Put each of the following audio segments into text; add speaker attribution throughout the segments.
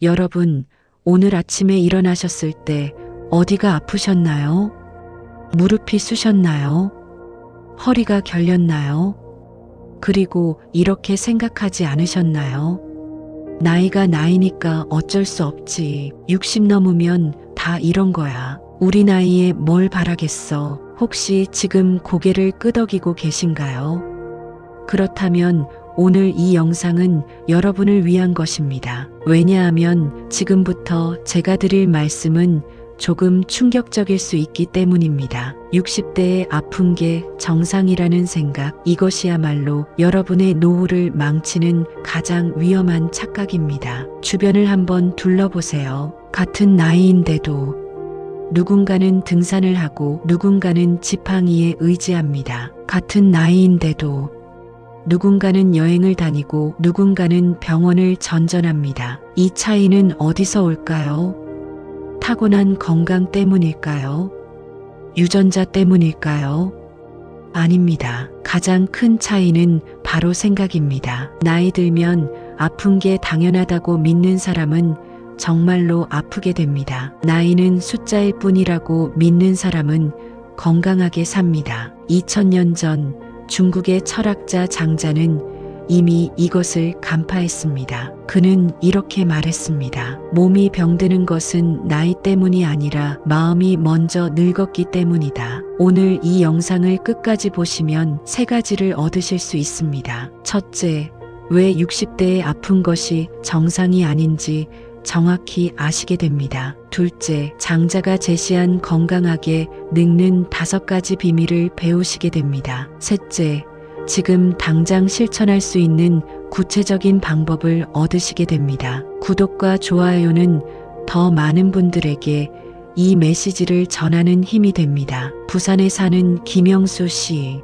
Speaker 1: 여러분, 오늘 아침에 일어나셨을 때 어디가 아프셨나요? 무릎이 쑤셨나요? 허리가 결렸나요? 그리고 이렇게 생각하지 않으셨나요? 나이가 나이니까 어쩔 수 없지. 60 넘으면 다 이런 거야. 우리 나이에 뭘 바라겠어. 혹시 지금 고개를 끄덕이고 계신가요? 그렇다면 오늘 이 영상은 여러분을 위한 것입니다. 왜냐하면 지금부터 제가 드릴 말씀은 조금 충격적일 수 있기 때문입니다. 60대에 아픈 게 정상이라는 생각, 이것이야말로 여러분의 노후를 망치는 가장 위험한 착각입니다. 주변을 한번 둘러보세요. 같은 나이인데도 누군가는 등산을 하고 누군가는 지팡이에 의지합니다. 같은 나이인데도 누군가는 여행을 다니고 누군가는 병원을 전전합니다. 이 차이는 어디서 올까요? 타고난 건강 때문일까요? 유전자 때문일까요? 아닙니다. 가장 큰 차이는 바로 생각입니다. 나이 들면 아픈 게 당연하다고 믿는 사람은 정말로 아프게 됩니다. 나이는 숫자일 뿐이라고 믿는 사람은 건강하게 삽니다. 2000년 전 중국의 철학자 장자는 이미 이것을 간파했습니다. 그는 이렇게 말했습니다. 몸이 병드는 것은 나이 때문이 아니라 마음이 먼저 늙었기 때문이다. 오늘 이 영상을 끝까지 보시면 세 가지를 얻으실 수 있습니다. 첫째, 왜 60대에 아픈 것이 정상이 아닌지 정확히 아시게 됩니다. 둘째, 장자가 제시한 건강하게 늙는 5가지 비밀을 배우시게 됩니다. 셋째, 지금 당장 실천할 수 있는 구체적인 방법을 얻으시게 됩니다. 구독과 좋아요는 더 많은 분들에게 이 메시지를 전하는 힘이 됩니다. 부산에 사는 김영수 씨의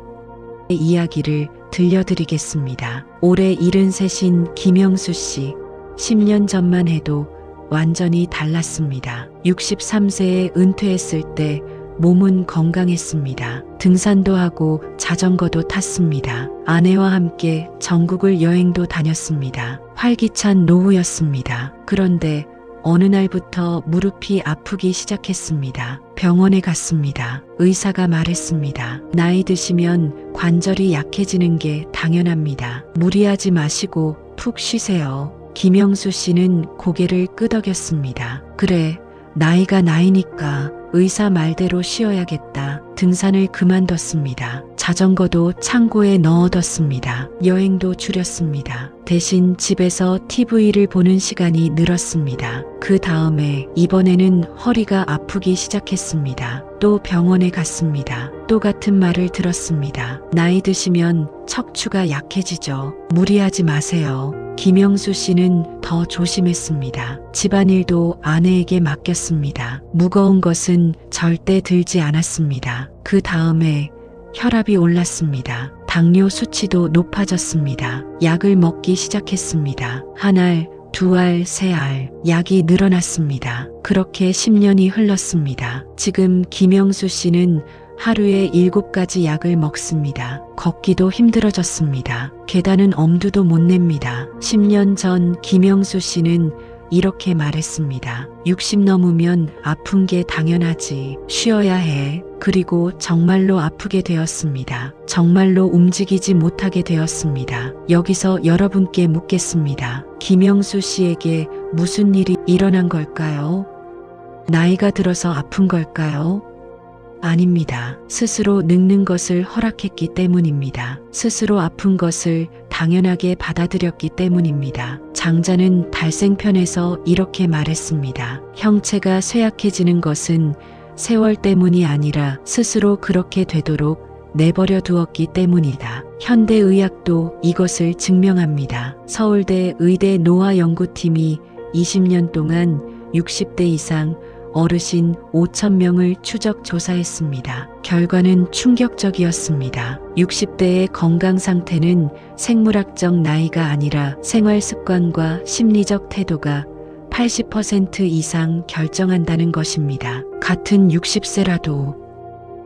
Speaker 1: 이야기를 들려드리겠습니다. 올해 73인 김영수 씨, 10년 전만 해도 완전히 달랐습니다. 63세에 은퇴했을 때 몸은 건강했습니다. 등산도 하고 자전거도 탔습니다. 아내와 함께 전국을 여행도 다녔습니다. 활기찬 노후였습니다. 그런데 어느 날부터 무릎이 아프기 시작했습니다. 병원에 갔습니다. 의사가 말했습니다. 나이 드시면 관절이 약해지는 게 당연합니다. 무리하지 마시고 푹 쉬세요. 김영수 씨는 고개를 끄덕였습니다. 그래, 나이가 나이니까 의사 말대로 쉬어야겠다. 등산을 그만뒀습니다. 자전거도 창고에 넣어뒀습니다. 여행도 줄였습니다. 대신 집에서 TV를 보는 시간이 늘었습니다. 그 다음에 이번에는 허리가 아프기 시작했습니다. 또 병원에 갔습니다. 또 같은 말을 들었습니다. 나이 드시면 척추가 약해지죠. 무리하지 마세요. 김영수 씨는 더 조심했습니다. 집안일도 아내에게 맡겼습니다. 무거운 것은 절대 들지 않았습니다. 그 다음에 혈압이 올랐습니다. 당뇨 수치도 높아졌습니다. 약을 먹기 시작했습니다. 한 알, 두 알, 세 알, 약이 늘어났습니다. 그렇게 10년이 흘렀습니다. 지금 김영수 씨는 하루에 7가지 약을 먹습니다. 걷기도 힘들어졌습니다. 계단은 엄두도 못 냅니다. 10년 전 김영수 씨는 이렇게 말했습니다. 60 넘으면 아픈 게 당연하지. 쉬어야 해. 그리고 정말로 아프게 되었습니다. 정말로 움직이지 못하게 되었습니다. 여기서 여러분께 묻겠습니다. 김영수 씨에게 무슨 일이 일어난 걸까요? 나이가 들어서 아픈 걸까요? 아닙니다. 스스로 늙는 것을 허락했기 때문입니다. 스스로 아픈 것을 당연하게 받아들였기 때문입니다. 장자는 달생편에서 이렇게 말했습니다. 형체가 쇠약해지는 것은 세월 때문이 아니라 스스로 그렇게 되도록 내버려 두었기 때문이다. 현대의학도 이것을 증명합니다. 서울대 의대 노화연구팀이 20년 동안 60대 이상 어르신 5,000명을 추적 조사했습니다. 결과는 충격적이었습니다. 60대의 건강 상태는 생물학적 나이가 아니라 생활 습관과 심리적 태도가 80% 이상 결정한다는 것입니다. 같은 60세라도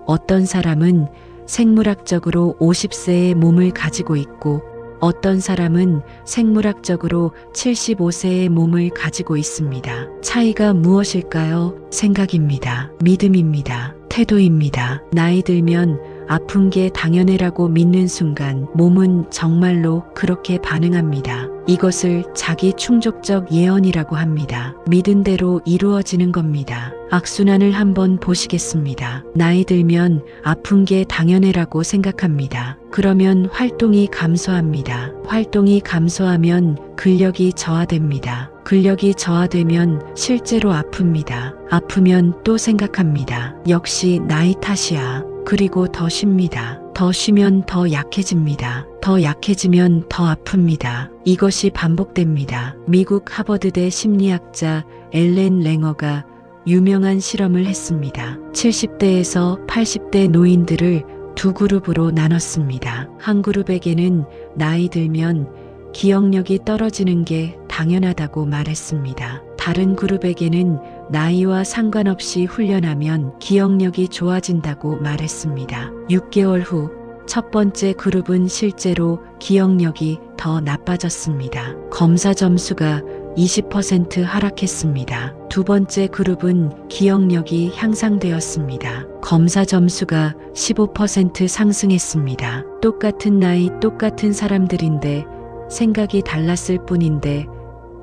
Speaker 1: 어떤 사람은 생물학적으로 50세의 몸을 가지고 있고 어떤 사람은 생물학적으로 75세의 몸을 가지고 있습니다. 차이가 무엇일까요? 생각입니다. 믿음입니다. 태도입니다. 나이 들면 아픈 게 당연해라고 믿는 순간 몸은 정말로 그렇게 반응합니다. 이것을 자기 충족적 예언이라고 합니다. 믿은 대로 이루어지는 겁니다. 악순환을 한번 보시겠습니다. 나이 들면 아픈 게 당연해라고 생각합니다. 그러면 활동이 감소합니다. 활동이 감소하면 근력이 저하됩니다. 근력이 저하되면 실제로 아픕니다. 아프면 또 생각합니다. 역시 나이 탓이야. 그리고 더 쉽니다. 더 쉬면 더 약해집니다. 더 약해지면 더 아픕니다. 이것이 반복됩니다. 미국 하버드대 심리학자 엘렌 랭어가 유명한 실험을 했습니다. 70대에서 80대 노인들을 두 그룹으로 나눴습니다. 한 그룹에게는 나이 들면 기억력이 떨어지는 게 당연하다고 말했습니다. 다른 그룹에게는 나이와 상관없이 훈련하면 기억력이 좋아진다고 말했습니다. 6개월 후 첫 번째 그룹은 실제로 기억력이 더 나빠졌습니다. 검사 점수가 20% 하락했습니다. 두 번째 그룹은 기억력이 향상되었습니다. 검사 점수가 15% 상승했습니다. 똑같은 나이, 똑같은 사람들인데 생각이 달랐을 뿐인데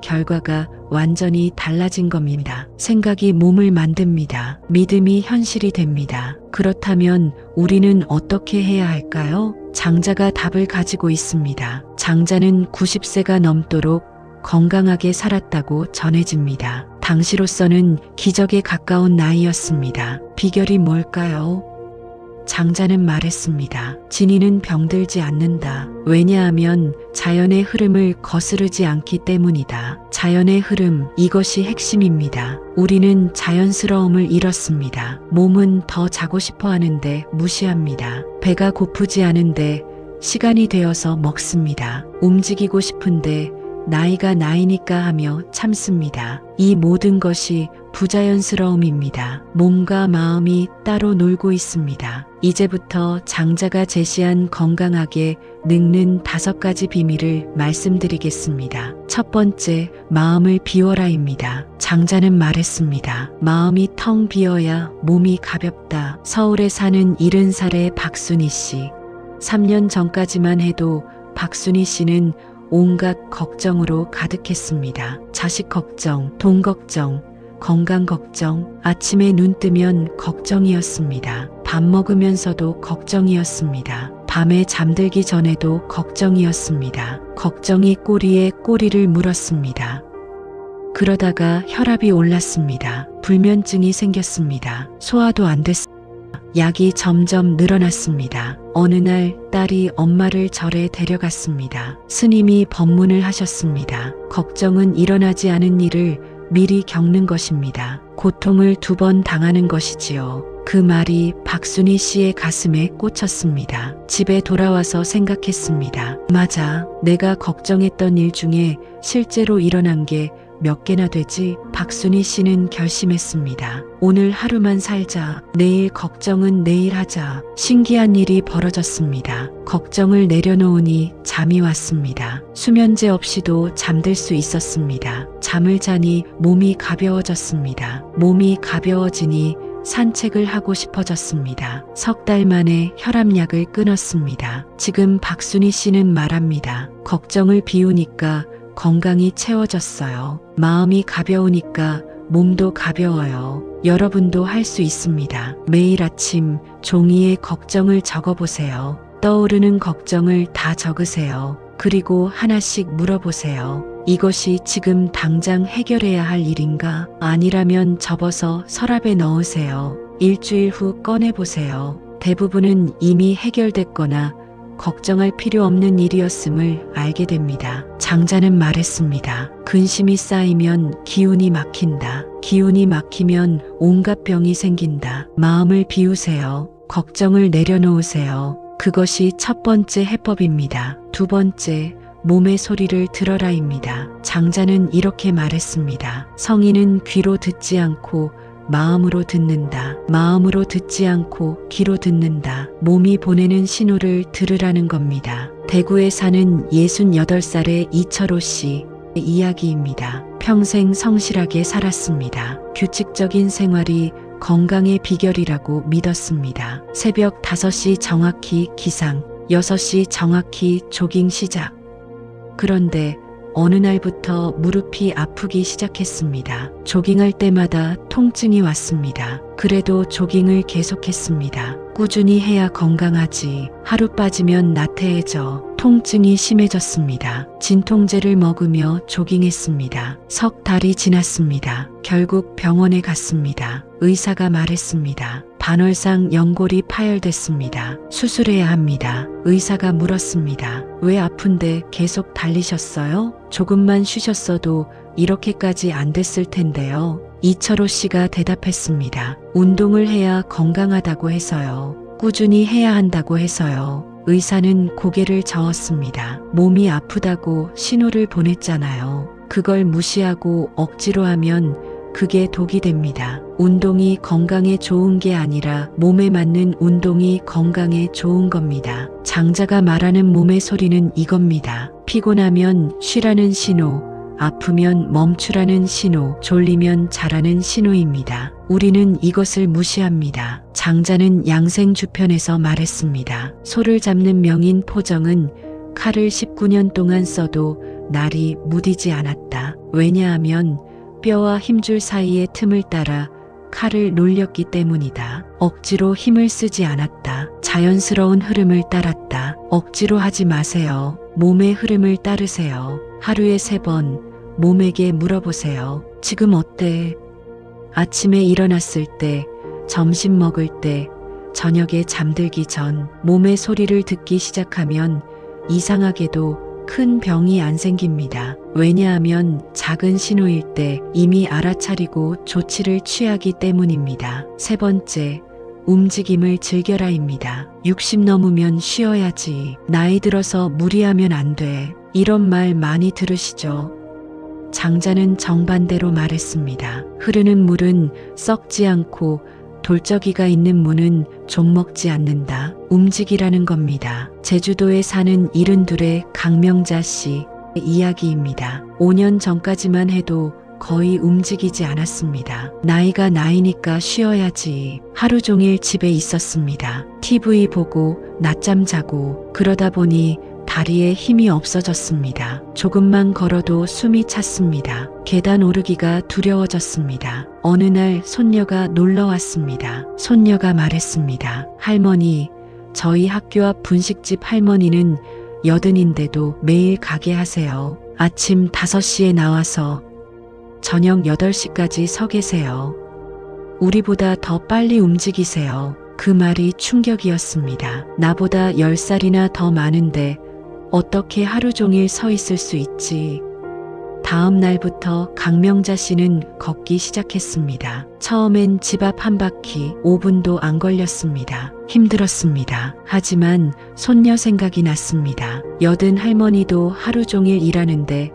Speaker 1: 결과가 완전히 달라진 겁니다. 생각이 몸을 만듭니다. 믿음이 현실이 됩니다. 그렇다면 우리는 어떻게 해야 할까요? 장자가 답을 가지고 있습니다. 장자는 90세가 넘도록 건강하게 살았다고 전해집니다. 당시로서는 기적에 가까운 나이였습니다. 비결이 뭘까요? 장자는 말했습니다. 진이는 병들지 않는다. 왜냐하면 자연의 흐름을 거스르지 않기 때문이다. 자연의 흐름, 이것이 핵심입니다. 우리는 자연스러움을 잃었습니다. 몸은 더 자고 싶어 하는데 무시합니다. 배가 고프지 않은데 시간이 되어서 먹습니다. 움직이고 싶은데 나이가 나이니까 하며 참습니다. 이 모든 것이 부자연스러움입니다. 몸과 마음이 따로 놀고 있습니다. 이제부터 장자가 제시한 건강하게 늙는 5가지 비밀을 말씀드리겠습니다. 첫 번째, 마음을 비워라입니다. 장자는 말했습니다. 마음이 텅 비어야 몸이 가볍다. 서울에 사는 70살의 박순희 씨. 3년 전까지만 해도 박순희 씨는 온갖 걱정으로 가득했습니다. 자식 걱정, 돈 걱정, 건강 걱정, 아침에 눈 뜨면 걱정이었습니다. 밥 먹으면서도 걱정이었습니다. 밤에 잠들기 전에도 걱정이었습니다. 걱정이 꼬리에 꼬리를 물었습니다. 그러다가 혈압이 올랐습니다. 불면증이 생겼습니다. 소화도 안 됐습니다. 약이 점점 늘어났습니다. 어느 날 딸이 엄마를 절에 데려갔습니다. 스님이 법문을 하셨습니다. 걱정은 일어나지 않은 일을 미리 겪는 것입니다. 고통을 2번 당하는 것이지요. 그 말이 박순희 씨의 가슴에 꽂혔습니다. 집에 돌아와서 생각했습니다. 맞아. 내가 걱정했던 일 중에 실제로 일어난 게 몇 개나 되지? 박순희 씨는 결심했습니다. 오늘 하루만 살자. 내일 걱정은 내일 하자. 신기한 일이 벌어졌습니다. 걱정을 내려놓으니 잠이 왔습니다. 수면제 없이도 잠들 수 있었습니다. 잠을 자니 몸이 가벼워졌습니다. 몸이 가벼워지니 산책을 하고 싶어졌습니다. 3달 만에 혈압약을 끊었습니다. 지금 박순희 씨는 말합니다. 걱정을 비우니까 건강이 채워졌어요. 마음이 가벼우니까 몸도 가벼워요. 여러분도 할 수 있습니다. 매일 아침 종이에 걱정을 적어보세요. 떠오르는 걱정을 다 적으세요. 그리고 하나씩 물어보세요. 이것이 지금 당장 해결해야 할 일인가? 아니라면 접어서 서랍에 넣으세요. 일주일 후 꺼내보세요. 대부분은 이미 해결됐거나 걱정할 필요 없는 일이었음을 알게 됩니다. 장자는 말했습니다. 근심이 쌓이면 기운이 막힌다. 기운이 막히면 온갖 병이 생긴다. 마음을 비우세요. 걱정을 내려놓으세요. 그것이 첫 번째 해법입니다. 두 번째, 몸의 소리를 들어라입니다. 장자는 이렇게 말했습니다. 성인은 귀로 듣지 않고 마음으로 듣는다. 마음으로 듣지 않고 귀로 듣는다. 몸이 보내는 신호를 들으라는 겁니다. 대구에 사는 68살의 이철호 씨 이야기입니다. 평생 성실하게 살았습니다. 규칙적인 생활이 건강의 비결이라고 믿었습니다. 새벽 5시 정확히 기상, 6시 정확히 조깅 시작. 그런데 어느 날부터 무릎이 아프기 시작했습니다. 조깅할 때마다 통증이 왔습니다. 그래도 조깅을 계속했습니다. 꾸준히 해야 건강하지. 하루 빠지면 나태해져 통증이 심해졌습니다. 진통제를 먹으며 조깅했습니다. 석 달이 지났습니다. 결국 병원에 갔습니다. 의사가 말했습니다. 반월상 연골이 파열됐습니다. 수술해야 합니다. 의사가 물었습니다. 왜 아픈데 계속 달리셨어요? 조금만 쉬셨어도 이렇게까지 안 됐을 텐데요. 이철호 씨가 대답했습니다. 운동을 해야 건강하다고 해서요. 꾸준히 해야 한다고 해서요. 의사는 고개를 저었습니다. 몸이 아프다고 신호를 보냈잖아요. 그걸 무시하고 억지로 하면 그게 독이 됩니다. 운동이 건강에 좋은 게 아니라 몸에 맞는 운동이 건강에 좋은 겁니다. 장자가 말하는 몸의 소리는 이겁니다. 피곤하면 쉬라는 신호, 아프면 멈추라는 신호, 졸리면 자라는 신호입니다. 우리는 이것을 무시합니다. 장자는 양생주편에서 말했습니다. 소를 잡는 명인 포정은 칼을 19년 동안 써도 날이 무디지 않았다. 왜냐하면 뼈와 힘줄 사이의 틈을 따라 칼을 놀렸기 때문이다. 억지로 힘을 쓰지 않았다. 자연스러운 흐름을 따랐다. 억지로 하지 마세요. 몸의 흐름을 따르세요. 하루에 3번 몸에게 물어보세요. 지금 어때? 아침에 일어났을 때, 점심 먹을 때, 저녁에 잠들기 전 몸의 소리를 듣기 시작하면 이상하게도 큰 병이 안 생깁니다. 왜냐하면 작은 신호일 때 이미 알아차리고 조치를 취하기 때문입니다. 3번째, 움직임을 즐겨라입니다. 60 넘으면 쉬어야지. 나이 들어서 무리하면 안 돼. 이런 말 많이 들으시죠? 장자는 정반대로 말했습니다. 흐르는 물은 썩지 않고 돌적이가 있는 문은 좀먹지 않는다. 움직이라는 겁니다. 제주도에 사는 72의 강명자 씨 이야기입니다. 5년 전까지만 해도 거의 움직이지 않았습니다. 나이가 나이니까 쉬어야지. 하루 종일 집에 있었습니다. TV 보고 낮잠 자고 그러다 보니 다리에 힘이 없어졌습니다. 조금만 걸어도 숨이 찼습니다. 계단 오르기가 두려워졌습니다. 어느 날 손녀가 놀러 왔습니다. 손녀가 말했습니다. 할머니, 저희 학교 앞 분식집 할머니는 80인데도 매일 가게 하세요. 아침 5시에 나와서 저녁 8시까지 서 계세요. 우리보다 더 빨리 움직이세요. 그 말이 충격이었습니다. 나보다 10살이나 더 많은데 어떻게 하루 종일 서 있을 수 있지? 다음 날부터 강명자 씨는 걷기 시작했습니다. 처음엔 집 앞 한 바퀴 5분도 안 걸렸습니다. 힘들었습니다. 하지만 손녀 생각이 났습니다. 80 할머니도 하루 종일 일하는데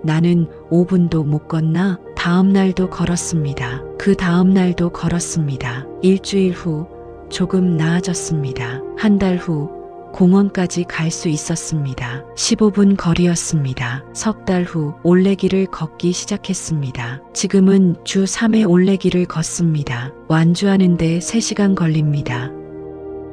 Speaker 1: 나는 5분도 못 걷나? 다음 날도 걸었습니다. 그 다음 날도 걸었습니다. 일주일 후 조금 나아졌습니다. 한 달 후 공원까지 갈 수 있었습니다. 15분 거리였습니다. 석 달 후 올레길을 걷기 시작했습니다. 지금은 주 3회 올레길을 걷습니다. 완주하는데 3시간 걸립니다.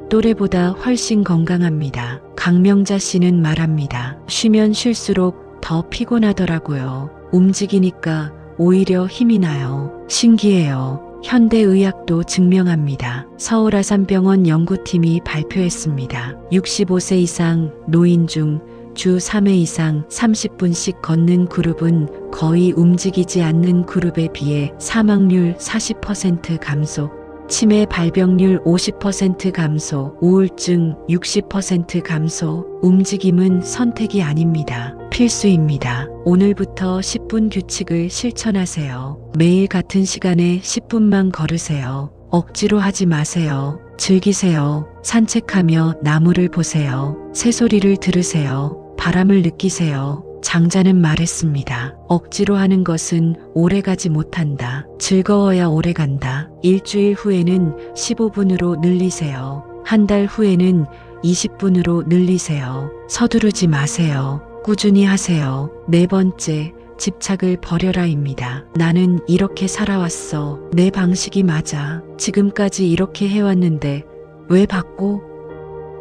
Speaker 1: 또래보다 훨씬 건강합니다. 강명자 씨는 말합니다. 쉬면 쉴수록 더 피곤하더라고요. 움직이니까 오히려 힘이 나요. 신기해요. 현대의학도 증명합니다. 서울아산병원 연구팀이 발표했습니다. 65세 이상 노인 중 주 3회 이상 30분씩 걷는 그룹은 거의 움직이지 않는 그룹에 비해 사망률 40% 감소, 치매 발병률 50% 감소, 우울증 60% 감소. 움직임은 선택이 아닙니다. 필수입니다. 오늘부터 10분 규칙을 실천하세요. 매일 같은 시간에 10분만 걸으세요. 억지로 하지 마세요. 즐기세요. 산책하며 나무를 보세요. 새소리를 들으세요. 바람을 느끼세요. 장자는 말했습니다. 억지로 하는 것은 오래가지 못한다. 즐거워야 오래간다. 일주일 후에는 15분으로 늘리세요. 한 달 후에는 20분으로 늘리세요. 서두르지 마세요. 꾸준히 하세요. 네 번째, 집착을 버려라입니다. 나는 이렇게 살아왔어. 내 방식이 맞아. 지금까지 이렇게 해왔는데 왜 바꿔?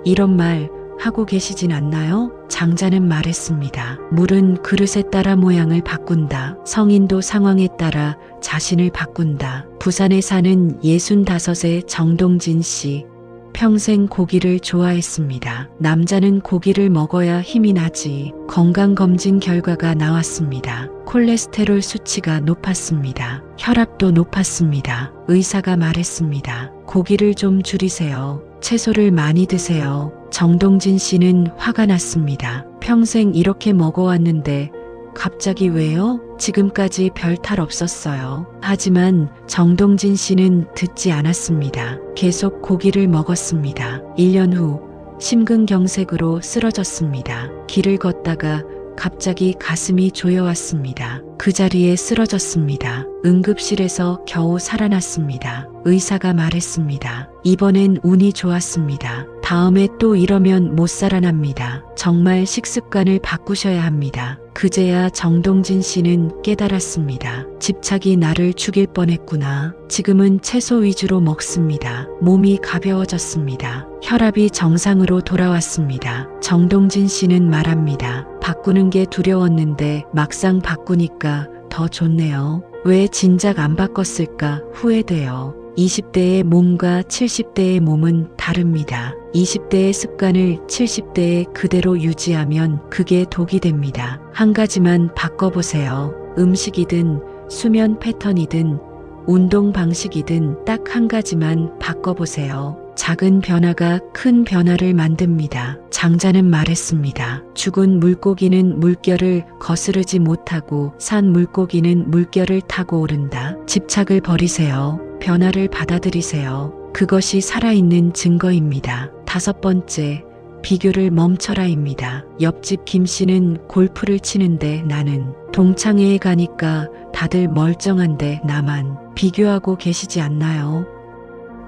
Speaker 1: 이런 말 하고 계시진 않나요? 장자는 말했습니다. 물은 그릇에 따라 모양을 바꾼다. 성인도 상황에 따라 자신을 바꾼다. 부산에 사는 65의 정동진 씨. 평생 고기를 좋아했습니다. 남자는 고기를 먹어야 힘이 나지. 건강검진 결과가 나왔습니다. 콜레스테롤 수치가 높았습니다. 혈압도 높았습니다. 의사가 말했습니다. 고기를 좀 줄이세요. 채소를 많이 드세요. 정동진 씨는 화가 났습니다. 평생 이렇게 먹어왔는데 갑자기 왜요? 지금까지 별 탈 없었어요. 하지만 정동진 씨는 듣지 않았습니다. 계속 고기를 먹었습니다. 1년 후 심근경색으로 쓰러졌습니다. 길을 걷다가 갑자기 가슴이 조여왔습니다. 그 자리에 쓰러졌습니다. 응급실에서 겨우 살아났습니다. 의사가 말했습니다. 이번엔 운이 좋았습니다. 다음에 또 이러면 못 살아납니다. 정말 식습관을 바꾸셔야 합니다. 그제야 정동진 씨는 깨달았습니다. 집착이 나를 죽일 뻔했구나. 지금은 채소 위주로 먹습니다. 몸이 가벼워졌습니다. 혈압이 정상으로 돌아왔습니다. 정동진 씨는 말합니다. 바꾸는 게 두려웠는데 막상 바꾸니까 더 좋네요. 왜 진작 안 바꿨을까 후회돼요. 20대의 몸과 70대의 몸은 다릅니다. 20대의 습관을 70대에 그대로 유지하면 그게 독이 됩니다. 한 가지만 바꿔보세요. 음식이든 수면 패턴이든 운동 방식이든 딱 한 가지만 바꿔보세요. 작은 변화가 큰 변화를 만듭니다. 장자는 말했습니다. 죽은 물고기는 물결을 거스르지 못하고 산 물고기는 물결을 타고 오른다. 집착을 버리세요. 변화를 받아들이세요. 그것이 살아있는 증거입니다. 5번째, 비교를 멈춰라입니다. 옆집 김 씨는 골프를 치는데 나는 동창회에 가니까 다들 멀쩡한데 나만 비교하고 계시지 않나요?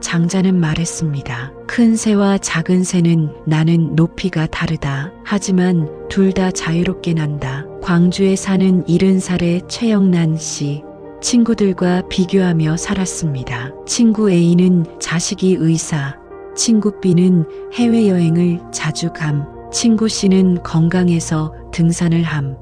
Speaker 1: 장자는 말했습니다. 큰 새와 작은 새는 나는 높이가 다르다. 하지만 둘 다 자유롭게 난다. 광주에 사는 70살의 최영란 씨. 친구들과 비교하며 살았습니다. 친구 A는 자식이 의사, 친구 B는 해외여행을 자주 감, 친구 C는 건강해서 등산을 함.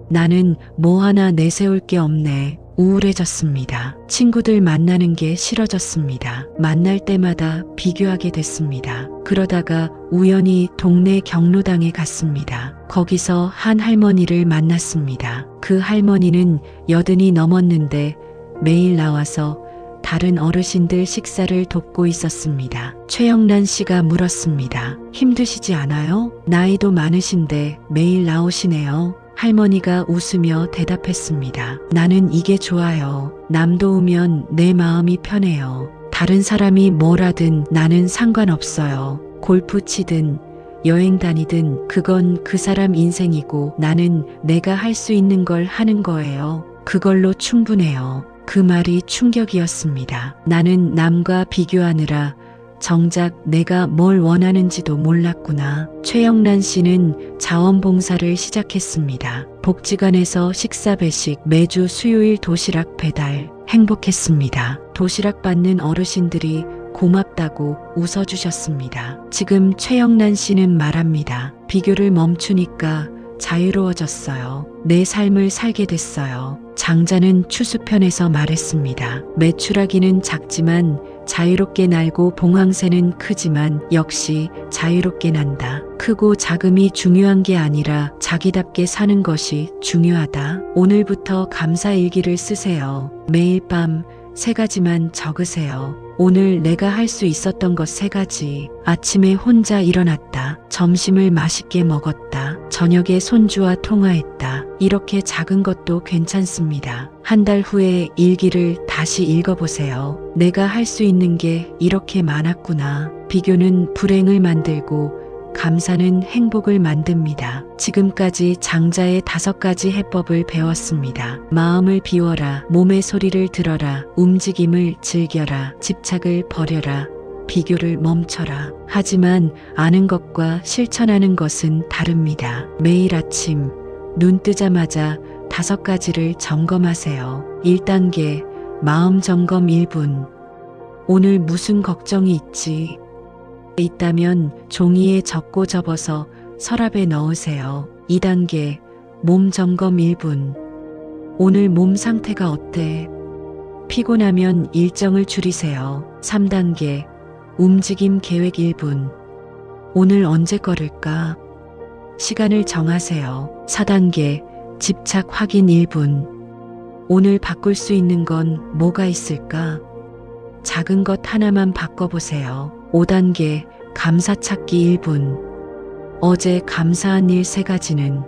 Speaker 1: 나는 뭐 하나 내세울 게 없네. 우울해졌습니다. 친구들 만나는 게 싫어졌습니다. 만날 때마다 비교하게 됐습니다. 그러다가 우연히 동네 경로당에 갔습니다. 거기서 한 할머니를 만났습니다. 그 할머니는 80이 넘었는데 매일 나와서 다른 어르신들 식사를 돕고 있었습니다. 최영란 씨가 물었습니다. 힘드시지 않아요? 나이도 많으신데 매일 나오시네요. 할머니가 웃으며 대답했습니다. 나는 이게 좋아요. 남 도우면 내 마음이 편해요. 다른 사람이 뭘 하든 나는 상관없어요. 골프 치든 여행 다니든 그건 그 사람 인생이고 나는 내가 할 수 있는 걸 하는 거예요. 그걸로 충분해요. 그 말이 충격이었습니다. 나는 남과 비교하느라 정작 내가 뭘 원하는지도 몰랐구나. 최영란 씨는 자원봉사를 시작했습니다. 복지관에서 식사 배식, 매주 수요일 도시락 배달. 행복했습니다. 도시락 받는 어르신들이 고맙다고 웃어주셨습니다. 지금 최영란 씨는 말합니다. 비교를 멈추니까 자유로워졌어요. 내 삶을 살게 됐어요. 장자는 추수편에서 말했습니다. 메추라기는 작지만 자유롭게 날고 봉황새는 크지만 역시 자유롭게 난다. 크고 작음이 중요한 게 아니라 자기답게 사는 것이 중요하다. 오늘부터 감사일기를 쓰세요. 매일 밤 3가지만 적으세요. 오늘 내가 할 수 있었던 것 3가지. 아침에 혼자 일어났다. 점심을 맛있게 먹었다. 저녁에 손주와 통화했다. 이렇게 작은 것도 괜찮습니다. 한 달 후에 일기를 다시 읽어보세요. 내가 할 수 있는 게 이렇게 많았구나. 비교는 불행을 만들고 감사는 행복을 만듭니다. 지금까지 장자의 5가지 해법을 배웠습니다. 마음을 비워라. 몸의 소리를 들어라. 움직임을 즐겨라. 집착을 버려라. 비교를 멈춰라. 하지만 아는 것과 실천하는 것은 다릅니다. 매일 아침 눈 뜨자마자 5가지를 점검하세요. 1단계 마음 점검 1분. 오늘 무슨 걱정이 있다면 종이에 적고 접어서 서랍에 넣으세요. 2단계 몸 점검 1분. 오늘 몸 상태가 어때? 피곤하면 일정을 줄이세요. 3단계 움직임 계획 1분. 오늘 언제 걸을까? 시간을 정하세요. 4단계 집착 확인 1분. 오늘 바꿀 수 있는 건 뭐가 있을까? 작은 것 하나만 바꿔보세요. 5단계 감사 찾기 1분. 어제 감사한 일 3가지는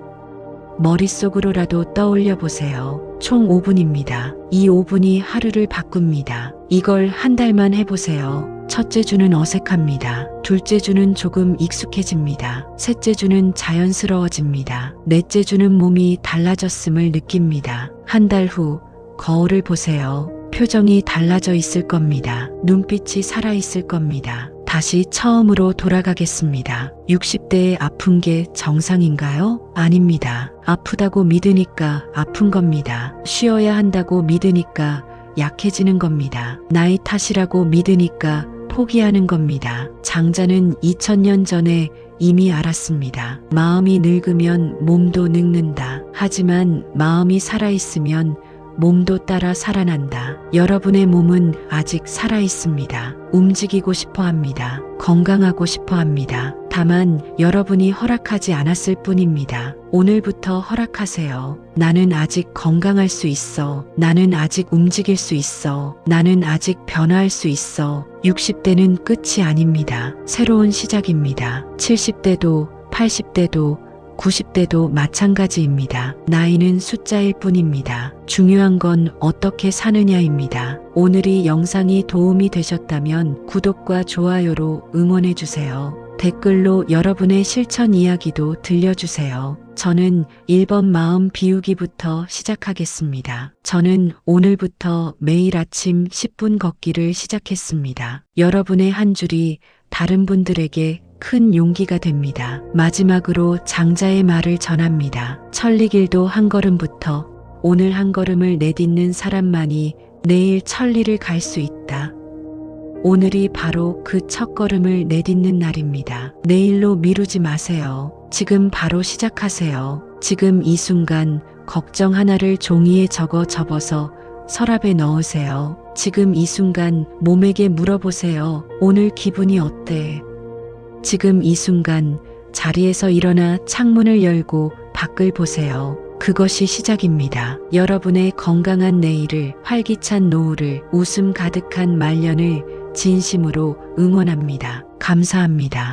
Speaker 1: 머릿속으로라도 떠올려 보세요. 총 5분입니다. 이 5분이 하루를 바꿉니다. 이걸 한 달만 해보세요. 첫째 주는 어색합니다. 둘째 주는 조금 익숙해집니다. 셋째 주는 자연스러워집니다. 넷째 주는 몸이 달라졌음을 느낍니다. 한 달 후 거울을 보세요. 표정이 달라져 있을 겁니다. 눈빛이 살아있을 겁니다. 다시 처음으로 돌아가겠습니다. 60대에 아픈 게 정상인가요? 아닙니다. 아프다고 믿으니까 아픈 겁니다. 쉬어야 한다고 믿으니까 약해지는 겁니다. 나이 탓이라고 믿으니까 포기하는 겁니다. 장자는 2000년 전에 이미 알았습니다. 마음이 늙으면 몸도 늙는다. 하지만 마음이 살아있으면 몸도 따라 살아난다. 여러분의 몸은 아직 살아있습니다. 움직이고 싶어 합니다. 건강하고 싶어 합니다. 다만 여러분이 허락하지 않았을 뿐입니다. 오늘부터 허락하세요. 나는 아직 건강할 수 있어. 나는 아직 움직일 수 있어. 나는 아직 변화할 수 있어. 60대는 끝이 아닙니다. 새로운 시작입니다. 70대도 80대도 90대도 마찬가지입니다. 나이는 숫자일 뿐입니다. 중요한 건 어떻게 사느냐입니다. 오늘 이 영상이 도움이 되셨다면 구독과 좋아요로 응원해주세요. 댓글로 여러분의 실천 이야기도 들려주세요. 저는 1번 마음 비우기부터 시작하겠습니다. 저는 오늘부터 매일 아침 10분 걷기를 시작했습니다. 여러분의 한 줄이 다른 분들에게 큰 용기가 됩니다. 마지막으로 장자의 말을 전합니다. 천리길도 한 걸음부터 오늘 한 걸음을 내딛는 사람만이 내일 천리를 갈 수 있다. 오늘이 바로 그 첫 걸음을 내딛는 날입니다. 내일로 미루지 마세요. 지금 바로 시작하세요. 지금 이 순간 걱정 하나를 종이에 적어 접어서 서랍에 넣으세요. 지금 이 순간 몸에게 물어보세요. 오늘 기분이 어때? 지금 이 순간 자리에서 일어나 창문을 열고 밖을 보세요. 그것이 시작입니다. 여러분의 건강한 내일을, 활기찬 노후를, 웃음 가득한 말년을 진심으로 응원합니다. 감사합니다.